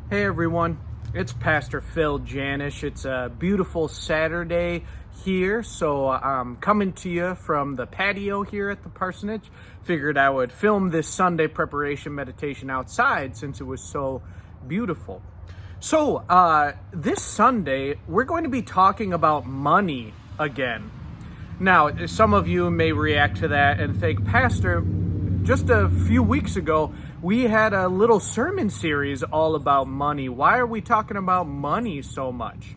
Hey everyone, it's Pastor Phil Janish. It's a beautiful Saturday here, so I'm coming to you from the patio here at the parsonage. Figured I would film this Sunday preparation meditation outside since it was so beautiful. So this Sunday, we're going to be talking about money again. Now, some of you may react to that and think, Pastor, just a few weeks ago, we had a little sermon series all about money. Why are we talking about money so much?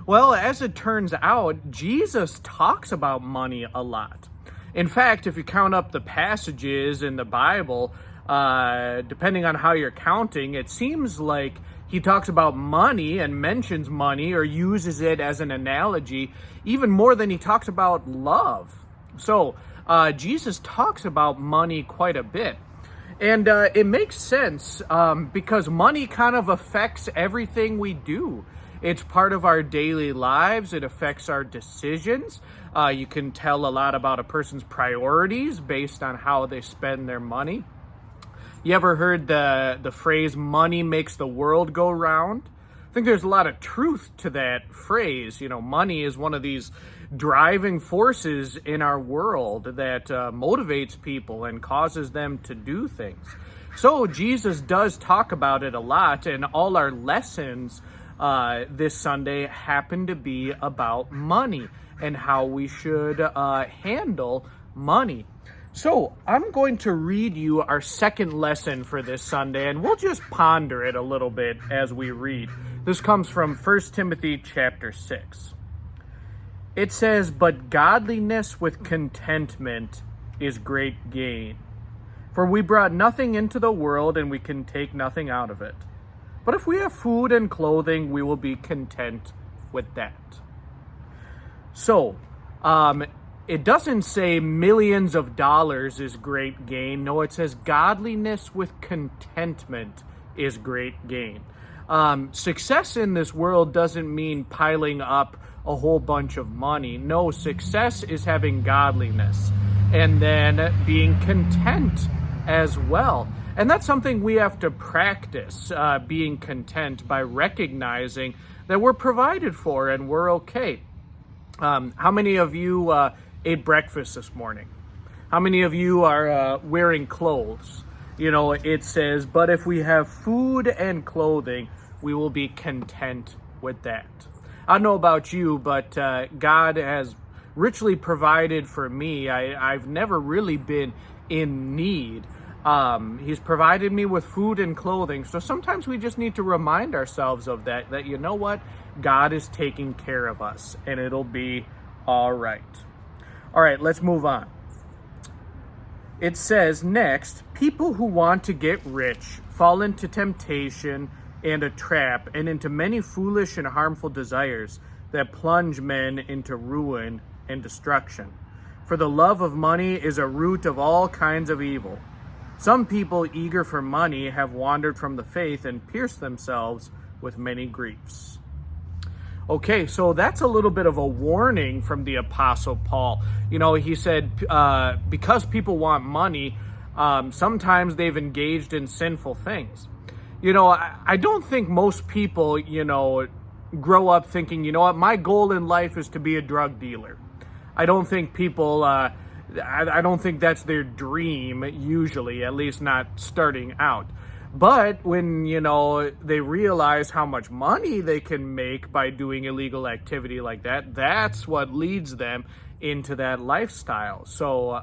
Well, as it turns out, Jesus talks about money a lot. In fact, if you count up the passages in the Bible, depending on how you're counting, it seems like he talks about money and mentions money or uses it as an analogy even more than he talks about love. So, Jesus talks about money quite a bit. And it makes sense because money kind of affects everything we do. It's part of our daily lives. It affects our decisions. You can tell a lot about a person's priorities based on how they spend their money. You ever heard the phrase, money makes the world go round? I think there's a lot of truth to that phrase. You know, money is one of these driving forces in our world that motivates people and causes them to do things. So Jesus does talk about it a lot, and all our lessons this Sunday happen to be about money and how we should handle money. So I'm going to read you our second lesson for this Sunday, and we'll just ponder it a little bit as we read. This comes from 1 Timothy chapter 6. It says, "But godliness with contentment is great gain. For we brought nothing into the world, and we can take nothing out of it. But if we have food and clothing, we will be content with that." So, it doesn't say millions of dollars is great gain. No, it says godliness with contentment is great gain. Success in this world doesn't mean piling up a whole bunch of money. No, success is having godliness and then being content as well. And that's something we have to practice, being content by recognizing that we're provided for and we're okay. How many of you ate breakfast this morning? How many of you are wearing clothes? You know, it says, but if we have food and clothing, we will be content with that. I don't know about you, but God has richly provided for me. I've never really been in need. He's provided me with food and clothing. So sometimes we just need to remind ourselves of that you know what? God is taking care of us and it'll be all right. All right, let's move on. It says next, people who want to get rich fall into temptation and a trap and into many foolish and harmful desires that plunge men into ruin and destruction. For the love of money is a root of all kinds of evil. Some people eager for money have wandered from the faith and pierced themselves with many griefs. Okay, so that's a little bit of a warning from the Apostle Paul. You know, he said because people want money, sometimes they've engaged in sinful things. You know, I don't think most people, grow up thinking, you know what, my goal in life is to be a drug dealer. I don't think people, I don't think that's their dream usually, at least not starting out. But when, they realize how much money they can make by doing illegal activity like that, that's what leads them into that lifestyle. So,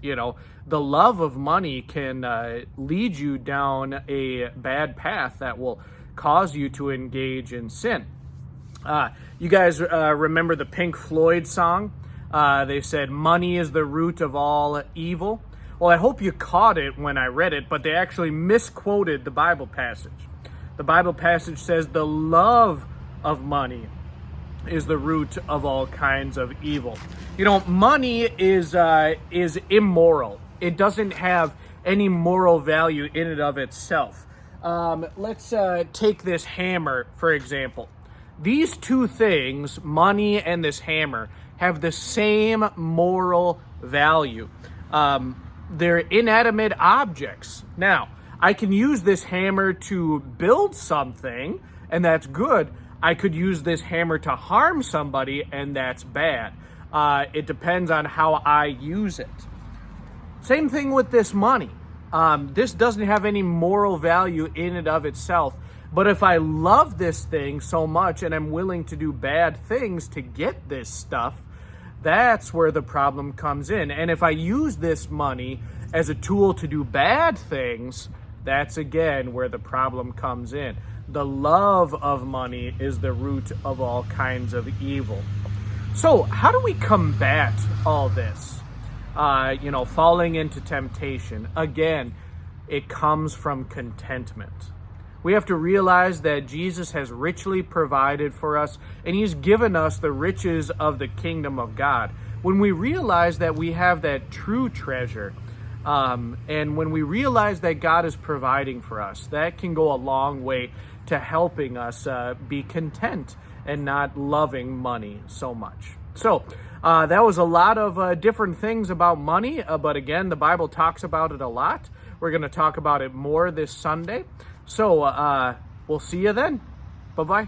the love of money can lead you down a bad path that will cause you to engage in sin. You guys remember the Pink Floyd song? They said, "Money is the root of all evil." Well, I hope you caught it when I read it, but they actually misquoted the Bible passage. The Bible passage says the love of money is the root of all kinds of evil. Money is immoral. It doesn't have any moral value in and of itself. Let's take this hammer, for example. These two things, money and this hammer, have the same moral value. They're inanimate objects. Now, I can use this hammer to build something, and that's good. I could use this hammer to harm somebody, and that's bad. It depends on how I use it. Same thing with this money. This doesn't have any moral value in and of itself. But if I love this thing so much and I'm willing to do bad things to get this stuff, that's where the problem comes in. And if I use this money as a tool to do bad things, that's again where the problem comes in. The love of money is the root of all kinds of evil. So how do we combat all this? Falling into temptation. Again, it comes from contentment. We have to realize that Jesus has richly provided for us, and he's given us the riches of the kingdom of God. When we realize that we have that true treasure, and when we realize that God is providing for us, that can go a long way to helping us be content and not loving money so much. So that was a lot of different things about money, but again, the Bible talks about it a lot. We're going to talk about it more this Sunday. So we'll see you then. Bye-bye.